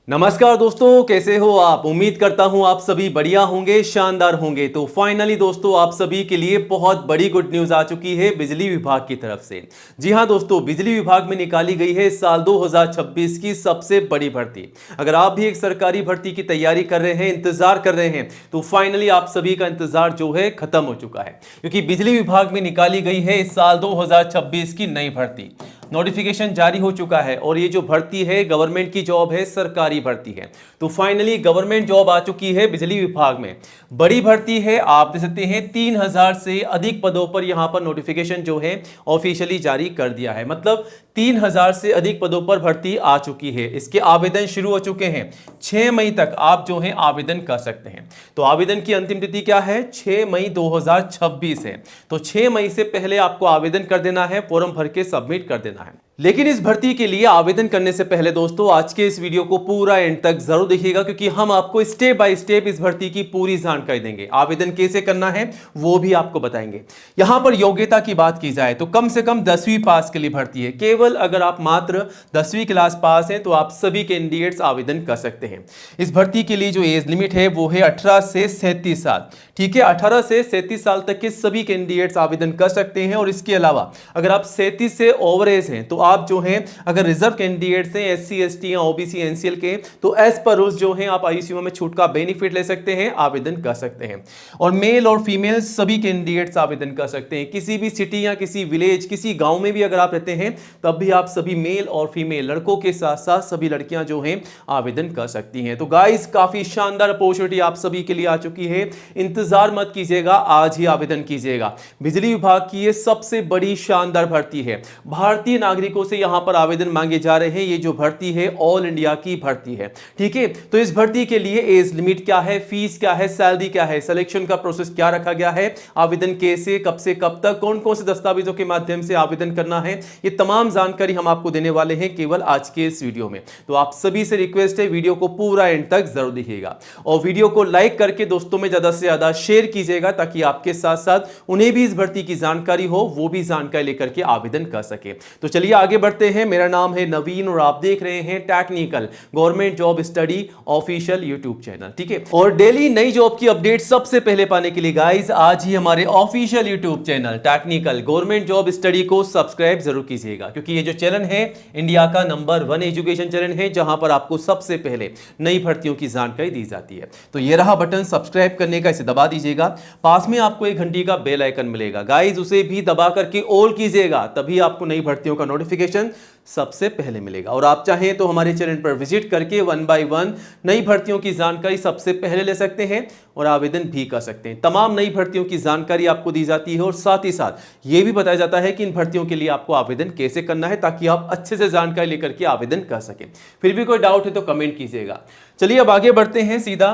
नमस्कार दोस्तों, कैसे हो आप। उम्मीद करता हूं आप सभी बढ़िया होंगे, शानदार होंगे। तो फाइनली दोस्तों, आप सभी के लिए बहुत बड़ी गुड न्यूज़ आ चुकी है बिजली विभाग की तरफ से। जी हां दोस्तों, बिजली विभाग में निकाली गई है साल 2026 की सबसे बड़ी भर्ती। अगर आप भी एक सरकारी भर्ती की तैयारी कर रहे हैं, इंतजार कर रहे हैं, तो फाइनली आप सभी का इंतजार जो है खत्म हो चुका है, क्योंकि बिजली विभाग में निकाली गई है इस साल 2026 की नई भर्ती। नोटिफिकेशन जारी हो चुका है और ये जो भर्ती है गवर्नमेंट की जॉब है, सरकारी भर्ती है। तो फाइनली गवर्नमेंट जॉब आ चुकी है बिजली विभाग में। बड़ी भर्ती है, आप देख सकते हैं 3000 से अधिक पदों पर यहां पर नोटिफिकेशन जो है ऑफिशियली जारी कर दिया है। मतलब 3000 से अधिक पदों पर भर्ती आ चुकी है। इसके आवेदन शुरू हो चुके हैं। 6 मई तक आप जो है आवेदन कर सकते हैं। तो आवेदन की अंतिम तिथि क्या है? 6 मई 2026 है। तो 6 मई से पहले आपको आवेदन कर देना है, फॉर्म भर के सबमिट कर देना है। लेकिन इस भर्ती के लिए आवेदन करने से पहले दोस्तों, आज के इस वीडियो को पूरा एंड तक जरूर देखिएगा, क्योंकि हम आपको स्टेप बाय स्टेप इस भर्ती की पूरी जानकारी देंगे। आवेदन कैसे करना है वो भी आपको बताएंगे। यहां पर योग्यता की बात की जाए तो कम से कम 10वीं पास के लिए भर्ती है। केवल अगर आप मात्र 10वीं क्लास पास हैं तो आप सभी कैंडिडेट्स आवेदन कर सकते हैं। इस भर्ती के लिए जो एज लिमिट है वो है 18 से 37 साल। ठीक है, 18 से 37 साल तक के सभी कैंडिडेट्स आवेदन कर सकते हैं। और इसके अलावा अगर आप 37 से ओवर एज हैं तो आप जो हैं, अगर रिजर्व कैंडिडेट्स हैं, SC ST या OBC NCL के, तो एज पर रूल्स जो हैं आप ICU में छूट का बेनिफिट ले सकते हैं, आवेदन कर सकते हैं। और मेल और फीमेल सभी कैंडिडेट्स आवेदन कर सकते हैं। किसी भी सिटी या किसी विलेज, किसी गांव में भी अगर आप रहते हैं तब भी आप सभी मेल और फीमेल, लड़कों के साथ साथ सभी लड़कियां जो हैं आवेदन कर सकती हैं। तो गाइस, काफी शानदार अपॉर्चुनिटी आप सभी के लिए आ चुकी है। इंतजार मत कीजिएगा, आज ही आवेदन कीजिएगा। बिजली विभाग की ये सबसे बड़ी शानदार भर्ती है। भारतीय नागरिकों से यहां पर आवेदन मांगे जा रहे हैं। ये जो भर्ती है ऑल इंडिया की भर्ती है। ठीक है, तो इस भर्ती के लिए एज लिमिट क्या है, फीस क्या है, सैलरी क्या है, सिलेक्शन का प्रोसेस क्या रखा गया है, आवेदन कैसे, कब से कब तक, कौन कौन से दस्तावेजों के माध्यम से आवेदन करना है, ये तमाम जानकारी हम आपको देने वाले हैं केवल आज के इस वीडियो में। तो आप सभी से रिक्वेस्ट है, वीडियो को पूरा एंड तक जरूर देखिएगा और वीडियो को लाइक करके दोस्तों में ज्यादा से ज्यादा शेयर कीजिएगा, ताकि आपके साथ साथ उन्हें भी इस भर्ती की जानकारी हो, वो भी जानकारी लेकर के आवेदन कर सके। तो चलिए आगे बढ़ते हैं। मेरा नाम है नवीन और आप देख रहे हैं technical government job study official YouTube channel. ठीक है, और डेली नई जॉब की अपडेट सबसे पहले पाने के लिए गाइस, आज ही हमारे official YouTube channel technical government job study को सब्सक्राइब जरूर कीजिएगा, क्योंकि ये जो चैनल है इंडिया का नंबर 1 एजुकेशन चैनल है, जहां पर आपको सबसे पहले नई भर्तियों की जानकारी दी जाती है। तो ये रहा बटन सब्सक्राइब करने का, इसे दबा दीजिएगा। पास में आपको एक घंटी का बेल आइकन मिलेगा गाइस, उसे भी दबा करके ऑल कीजिएगा, तभी आपको नई भर्तियों का नोटिफिकेशन सबसे पहले मिलेगा। और आप चाहें तो हमारे चैनल पर विजिट करके 1 बाय 1 नई भर्तियों की जानकारी सबसे पहले ले सकते हैं और आवेदन भी कर सकते हैं। तमाम नई भर्तियों की जानकारी आपको दी जाती है और साथ ही साथ यह भी बताया जाता है कि इन भर्तियों के लिए आपको आवेदन कैसे करना है, ताकि आप अच्छे से जानकारी लेकर के आवेदन कर सकें। फिर भी कोई डाउट है तो कमेंट कीजिएगा। चलिए अब आगे बढ़ते हैं सीधा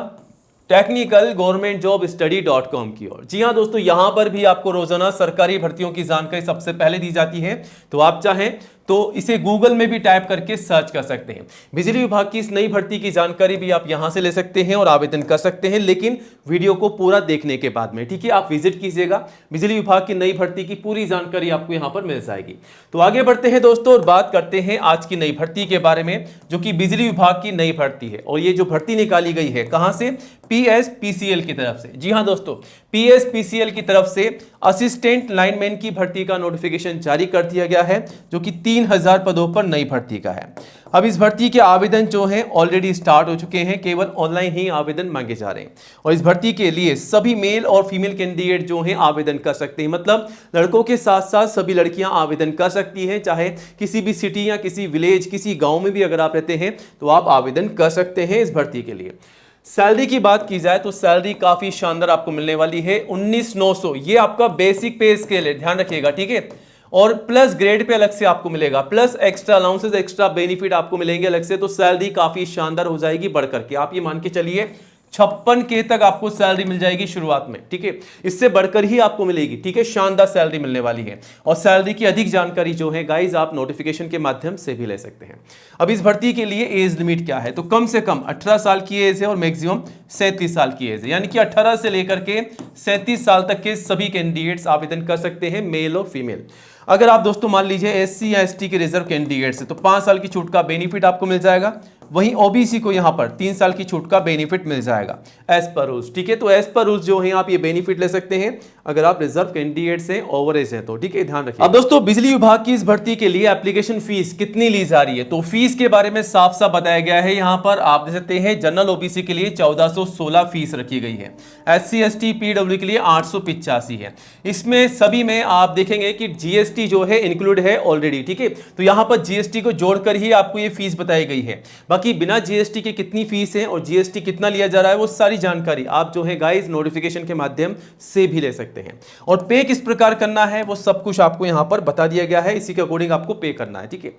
टेक्निकल गवर्नमेंट जॉब स्टडी.com की ओर। जी हां दोस्तों, यहां पर भी आपको रोजाना सरकारी भर्तियों की जानकारी सबसे पहले दी जाती है। तो आप चाहें तो इसे गूगल में भी टाइप करके सर्च कर सकते हैं। बिजली विभाग की इस नई भर्ती की जानकारी भी आप यहां से ले सकते हैं और आवेदन कर सकते हैं, लेकिन वीडियो को पूरा देखने के बाद में। ठीक है, आप विजिट कीजिएगा, बिजली विभाग की नई भर्ती की पूरी जानकारी आपको यहां पर मिल जाएगी। तो आगे बढ़ते हैं दोस्तों और बात करते हैं आज की नई भर्ती के बारे में, जो कि बिजली विभाग की नई भर्ती है। और ये जो भर्ती निकाली गई है कहां से? PSPCL की तरफ से। जी हां दोस्तों, PSPCL की तरफ से असिस्टेंट लाइनमैन की भर्ती का नोटिफिकेशन जारी कर दिया गया है, जो कि 3000 पदों पर नई भर्ती का है। अब इस भर्ती के आवेदन जो हैं ऑलरेडी स्टार्ट हो चुके हैं, केवल ऑनलाइन ही आवेदन मांगे जा रहे हैं। और इस भर्ती के लिए सभी मेल और फीमेल कैंडिडेट जो हैं आवेदन कर सकते हैं। मतलब लड़कों के साथ साथ सभी लड़कियां आवेदन कर सकती हैं, चाहे किसी भी सिटी या किसी विलेज, किसी गांव में भी अगर आप रहते हैं तो आप आवेदन कर सकते हैं इस भर्ती के लिए। सैलरी की बात की जाए तो सैलरी काफी शानदार आपको मिलने वाली है, 19,900। ये आपका बेसिक पे स्केल है, ध्यान रखिएगा। ठीक है, और प्लस ग्रेड पे अलग से आपको मिलेगा, plus extra allowances, extra benefit आपको मिलेंगे अलग से। तो सैलरी काफी शानदार हो जाएगी बढ़ करके। आप ये मान के चलिए 56K तक आपको सैलरी मिल जाएगी शुरुआत में। ठीक है, इससे बढ़कर ही आपको मिलेगी। ठीक है, शानदार सैलरी मिलने वाली है। और सैलरी की अधिक जानकारी जो है गाइज आप नोटिफिकेशन के माध्यम से भी ले सकते हैं। अब इस भर्ती के लिए एज लिमिट क्या है? तो कम से कम 18 साल की एज है और मैक्सिमम 37 साल की एज है, यानी कि 18 से लेकर के 37 साल तक के सभी कैंडिडेट्स आवेदन कर सकते हैं, मेल और फीमेल। अगर आप दोस्तों मान लीजिए SC या ST के रिजर्व कैंडिडेट्स हैं तो 5 साल की छूट का बेनिफिट आपको मिल जाएगा। वहीं ओबीसी को यहाँ पर 3 साल की छूट का बेनिफिट मिल जाएगा एज पर रूल्स। ठीक है, तो एज पर रूल्स जो है आप ये बेनिफिट ले सकते हैं अगर आप रिजर्व कैंडिडेट से ओवरेज है तो। ठीक है, ध्यान रखिए। अब दोस्तों बिजली विभाग की इस भर्ती के लिए एप्लीकेशन फीस कितनी ली जा रही है, तो फीस के बारे में साफ साफ बताया गया है। यहाँ पर आप देख सकते हैं जनरल ओबीसी के लिए 1416 फीस रखी गई है, SC ST PW के लिए 885 है। इसमें सभी में आप देखेंगे कि जीएसटी जो है इंक्लूड है ऑलरेडी। ठीक है, तो यहाँ पर जीएसटी को जोड़कर ही आपको ये फीस बताई गई है। बाकी बिना जीएसटी के कितनी फीस है और जीएसटी कितना लिया जा रहा है वो सारी जानकारी आप जो है गाइस नोटिफिकेशन के माध्यम से भी ले सकते हैं। और पे किस प्रकार करना है वो सब कुछ आपको यहाँ पर बता दिया गया है, इसी के अकॉर्डिंग आपको पे करना है। ठीक है,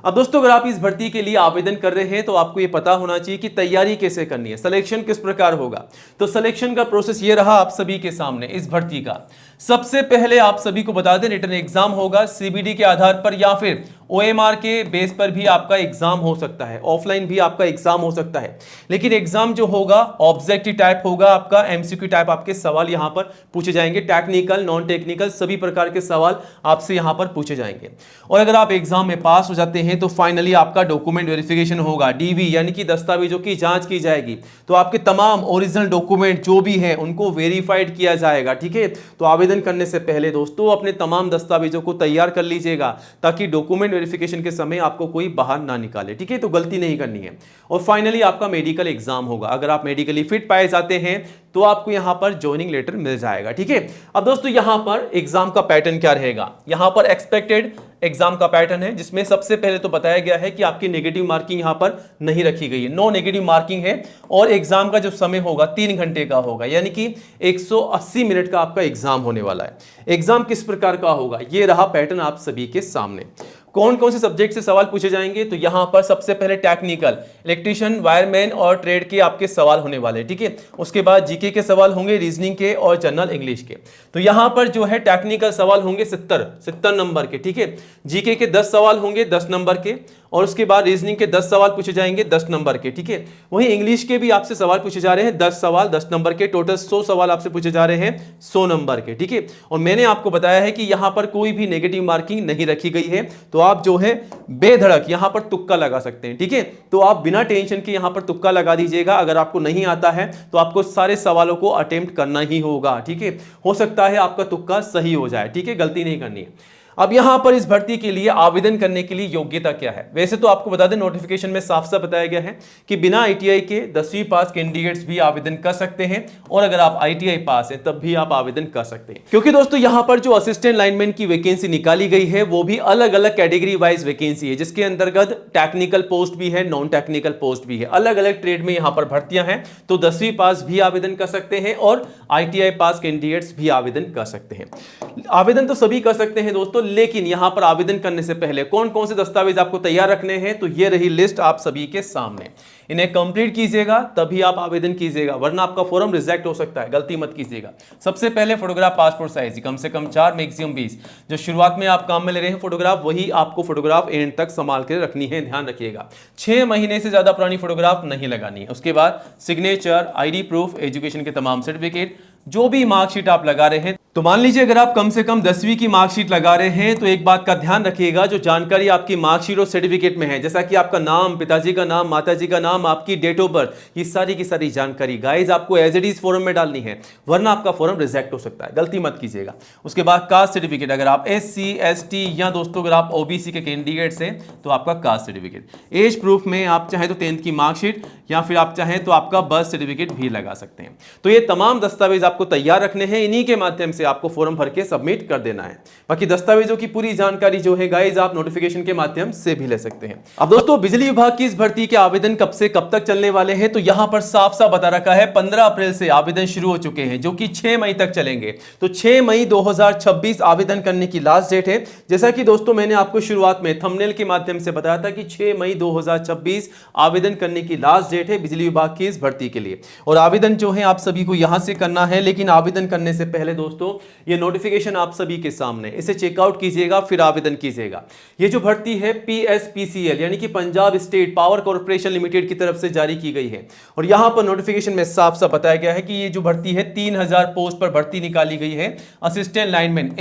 अब दोस्तों अगर आप इस भर्ती के लिए आवेदन कर रहे हैं तो आपको ये पता होना चाहिए कि तैयारी कैसे करनी है, सिलेक्शन किस प्रकार होगा। तो सिलेक्शन का प्रोसेस ये रहा आप सभी के सामने इस भर्ती का। सबसे पहले आप सभी को बता दें रिटन एग्जाम होगा सीबीडी के आधार पर या फिर ओएमआर के बेस पर भी आपका एग्जाम हो सकता है, ऑफलाइन भी आपका एग्जाम हो सकता है। लेकिन एग्जाम जो होगा ऑब्जेक्टिव टाइप होगा आपका, एमसीक्यू टाइप आपके सवाल यहां पर पूछे जाएंगे, टेक्निकल नॉन टेक्निकल सभी प्रकार के सवाल आपसे यहां पर पूछे जाएंगे। और अगर आप एग्जाम में पास हो जाते हैं तो फाइनली आपका डॉक्यूमेंट वेरिफिकेशन होगा, डीवी यानी कि दस्तावेजों की जांच की जाएगी। तो आपके तमाम ओरिजिनल डॉक्यूमेंट जो भी है उनको वेरीफाइड किया जाएगा। ठीक है, तो आवेदन करने से पहले दोस्तों अपने तमाम दस्तावेजों को तैयार कर लीजिएगा ताकि डॉक्यूमेंट वेरिफिकेशन के समय आपको कोई बाहर ना निकाले। ठीक है, तो गलती नहीं करनी है। और फाइनली आपका मेडिकल एग्जाम होगा, अगर आप मेडिकली फिट पाए जाते हैं तो आपको यहां पर ज्वाइनिंग लेटर मिल जाएगा। ठीक है, अब दोस्तों यहां पर एग्जाम का पैटर्न क्या रहेगा, यहां पर एक्सपेक्टेड एग्जाम का पैटर्न है जिसमें सबसे पहले तो बताया गया है कि आपकी नेगेटिव मार्किंग यहां पर नहीं रखी गई है, नो नेगेटिव मार्किंग है। और एग्जाम का जो समय होगा 3 घंटे का होगा, यानी कि 180 मिनट का आपका एग्जाम होने वाला है। एग्जाम किस प्रकार का होगा ये रहा पैटर्न आप सभी के सामने। कौन कौन से सब्जेक्ट से सवाल पूछे जाएंगे, तो यहां पर सबसे पहले टेक्निकल, इलेक्ट्रीशियन, वायरमैन और ट्रेड के आपके सवाल होने वाले। ठीक है, उसके बाद जीके के सवाल होंगे, रीजनिंग के और जनरल इंग्लिश के। तो यहां पर जो है टेक्निकल सवाल होंगे 70 नंबर के। ठीक है, जीके के 10 सवाल होंगे 10 नंबर के, और उसके बाद रीजनिंग के 10 सवाल पूछे जाएंगे 10 नंबर के। ठीक है, वहीं इंग्लिश के भी आपसे सवाल पूछे जा रहे हैं 10 सवाल 10 नंबर के, टोटल 100 सवाल आपसे पूछे जा रहे हैं 100 नंबर के। ठीक है, और मैंने आपको बताया है कि यहां पर कोई भी नेगेटिव मार्किंग नहीं रखी गई है, तो आप जो है बेधड़क यहां पर तुक्का लगा सकते हैं। ठीक है, तो आप बिना टेंशन के यहां पर तुक्का लगा दीजिएगा। अगर आपको नहीं आता है तो आपको सारे सवालों को अटेम्प्ट करना ही होगा। ठीक है, हो सकता है आपका तुक्का सही हो जाए। ठीक है, गलती नहीं करनी है। अब यहां पर इस भर्ती के लिए आवेदन करने के लिए योग्यता क्या है, वैसे तो आपको बता दें नोटिफिकेशन में साफ साफ बताया गया है कि बिना आईटीआई के 10वीं पास कैंडिडेट्स भी आवेदन कर सकते हैं, और अगर आप आईटीआई पास है तब भी आप आवेदन कर सकते हैं। क्योंकि दोस्तों यहां पर जो असिस्टेंट लाइनमैन की वैकेंसी निकाली गई है वो भी अलग अलग कैटेगरी वाइज वैकेंसी है, जिसके अंतर्गत टेक्निकल पोस्ट भी है, नॉन टेक्निकल पोस्ट भी है, अलग अलग ट्रेड में यहां पर भर्तियां हैं। तो 10वीं पास भी आवेदन कर सकते हैं और आईटीआई पास कैंडिडेट्स भी आवेदन कर सकते हैं। आवेदन तो सभी कर सकते हैं दोस्तों, लेकिन यहां पर आवेदन करने से पहले कौन कौन से दस्तावेज आपको तैयार रखने हैं, तो ये रही लिस्ट आप सभी के सामने। इन्हें कंप्लीट कीजिएगा तभी आप आवेदन कीजिएगा, वरना आपका फॉर्म रिजेक्ट हो सकता है, गलती मत कीजिएगा। सबसे पहले फोटोग्राफ पासपोर्ट साइज कम से कम 4 मैक्सिमम 20, जो शुरुआत में आप काम में ले रहे हैं फोटोग्राफ वही आपको फोटोग्राफ एंड तक संभाल कर रखनी है, ध्यान रखिएगा। 6 महीने से ज्यादा पुरानी फोटोग्राफ नहीं लगानी है। उसके बाद सिग्नेचर, आईडी प्रूफ, एजुकेशन के तमाम सर्टिफिकेट, जो भी मार्कशीट आप लगा रहे हैं। तो मान लीजिए अगर आप कम से कम 10वीं की मार्कशीट लगा रहे हैं तो एक बात का ध्यान रखिएगा, जो जानकारी आपकी मार्कशीट और सर्टिफिकेट में है, जैसा कि आपका नाम, पिताजी का नाम, माताजी का नाम, आपकी डेट ऑफ बर्थ, ये सारी की सारी जानकारी गाइस आपको एज इट इज फॉर्म में डालनी है, वरना आपका फॉर्म रिजेक्ट हो सकता है, गलती मत कीजिएगा। उसके बाद कास्ट सर्टिफिकेट, अगर आप SC ST या दोस्तों अगर आप OBC के कैंडिडेट्स हैं तो आपका कास्ट सर्टिफिकेट। एज प्रूफ में आप चाहे तो 10th की मार्कशीट या फिर आप चाहें तो आपका बर्थ सर्टिफिकेट भी लगा सकते हैं। तो ये तमाम दस्तावेज आपको तैयार रखने हैं, इन्हीं के माध्यम से आपको फॉर्म भर के सबमिट कर देना है। बाकी दस्तावेजों की पूरी जानकारी जो है गाइस आप नोटिफिकेशन के माध्यम से भी ले सकते हैं। अब दोस्तों बिजली विभाग की इस भर्ती के आवेदन कब से कब तक चलने वाले हैं, तो यहां पर साफ साफ बता रखा है 15 अप्रैल से आवेदन शुरू हो चुके हैं, जो कि 6 मई तक चलेंगे। तो 6 मई 2026 आवेदन करने की लास्ट डेट है। जैसा कि दोस्तों मैंने आपको शुरुआत में थंबनेल के माध्यम से बताया था कि 6 मई 2026 आवेदन करने की लास्ट डेट है बिजली विभाग की इस भर्ती के लिए। और आवेदन जो है आप सभी को यहां से करना है, लेकिन आवेदन करने से पहले दोस्तों ये नोटिफिकेशन आप सभी के सामने, इसे चेकआउट कीजिएगा फिर आवेदन कीजिएगा। ये जो भर्ती है PSPCL यानी कि Punjab state power corporation limited की तरफ से जारी की गई है। और यहां पर नोटिफिकेशन में साफ साफ बताया गया है कि ये जो भर्ती है 3000 पोस्ट पर भर्ती निकाली गई है। असिस्टेंट लाइनमैन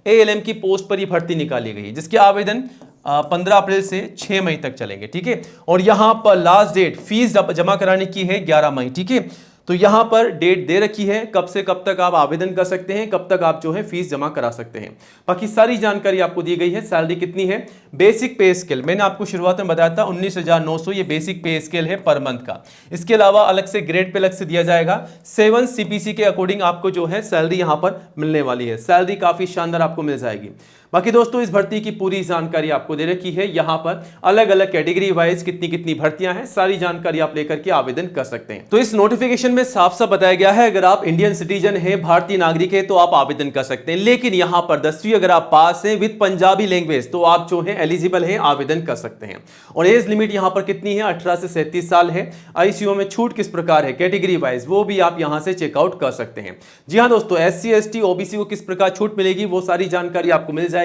ALM की पोस्ट पर ये भर्ती निकाली गई है, जिसके आवेदन 15 अप्रैल से 6 मई तक चलेंगे, ठीक है। और यहां पर लास्ट डेट फीस जमा कराने की है 11 मई, ठीक है। तो यहां पर डेट दे रखी है कब से कब तक आप आवेदन कर सकते हैं, कब तक आप जो है फीस जमा करा सकते हैं। बाकी सारी जानकारी आपको दी गई है। सैलरी कितनी है, बेसिक पे स्केल मैंने आपको शुरुआत में बताया था 19,900, ये बेसिक पे स्केल है पर मंथ का। इसके अलावा अलग से ग्रेड पे अलग से दिया जाएगा। 7 CPC के अकॉर्डिंग आपको जो है सैलरी यहां पर मिलने वाली है। सैलरी काफी शानदार आपको मिल जाएगी। बाकी दोस्तों इस भर्ती की पूरी जानकारी आपको दे रखी है। यहां पर अलग अलग कैटेगरी वाइज कितनी कितनी भर्तियां हैं, सारी जानकारी आप लेकर के आवेदन कर सकते हैं। तो इस नोटिफिकेशन में साफ साफ बताया गया है, अगर आप इंडियन सिटीजन हैं, भारतीय नागरिक है, तो आप आवेदन कर सकते हैं। लेकिन यहां पर 10वीं अगर आप पास हैं विद पंजाबी लैंग्वेज, तो आप जो है एलिजिबल हैं, आवेदन कर सकते हैं। और एज लिमिट यहां पर कितनी है, 18 से 37 साल है। आईसीयू में छूट किस प्रकार है कैटेगरी वाइज, वो भी आप यहां से चेकआउट कर सकते हैं। जी हां दोस्तों, SC ST OBC को किस प्रकार छूट मिलेगी, वो सारी जानकारी आपको मिल जाएगी।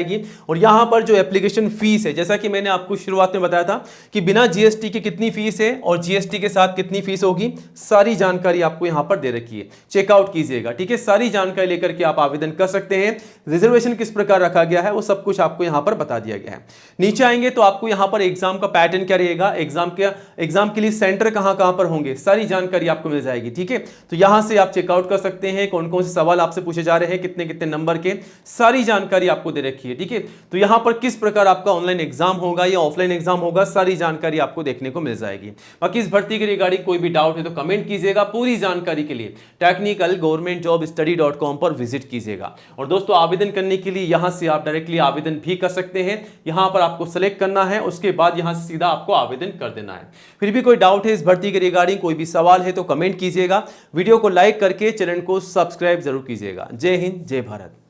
और यहां पर जो एप्लीकेशन फीस है, जैसा कि मैंने आपको शुरुआत में बताया था कि बिना GST की कितनी फीस है और GST के साथ कितनी फीस होगी, सारी जानकारी आपको यहां पर दे रखी है। चेकआउट कीजिएगा, ठीक है। सारी जानकारी लेकर के आप आवेदन कर सकते हैं। रिजर्वेशन किस प्रकार रखा गया है, वो सब कुछ आपको यहां पर बता दिया गया है। नीचे आएंगे तो आपको यहां पर एग्जाम का पैटर्न क्या रहेगा, एग्जाम के लिए सेंटर कहां कहां पर होंगे, सारी जानकारी आपको मिल जाएगी, ठीक है। तो यहां से आप चेकआउट कर सकते हैं कौन कौन से सवाल आपसे पूछे जा रहे हैं, कितने कितने नंबर के, सारी जानकारी आपको दे रखी है, ठीक है। तो यहां पर किस प्रकार आपका ऑनलाइन एग्जाम होगा या ऑफलाइन एग्जाम होगा, सारी जानकारी आपको देखने को मिल जाएगी। बाकी इस भर्ती के रिगार्डिंग कोई भी डाउट है तो कमेंट कीजिएगा। पूरी जानकारी के लिए technicalgovernmentjobstudy.com पर विजिट कीजिएगा। और दोस्तों आवेदन करने के लिए यहां से आप डायरेक्टली आवेदन भी कर सकते हैं। यहां पर आपको सेलेक्ट करना है, उसके बाद यहां से सीधा आपको आवेदन कर देना है। फिर भी कोई डाउट है इस भर्ती के रिगार्डिंग, कोई भी सवाल है तो कमेंट कीजिएगा। वीडियो को लाइक करके चैनल को सब्सक्राइब जरूर कीजिएगा। जय हिंद, जय भारत।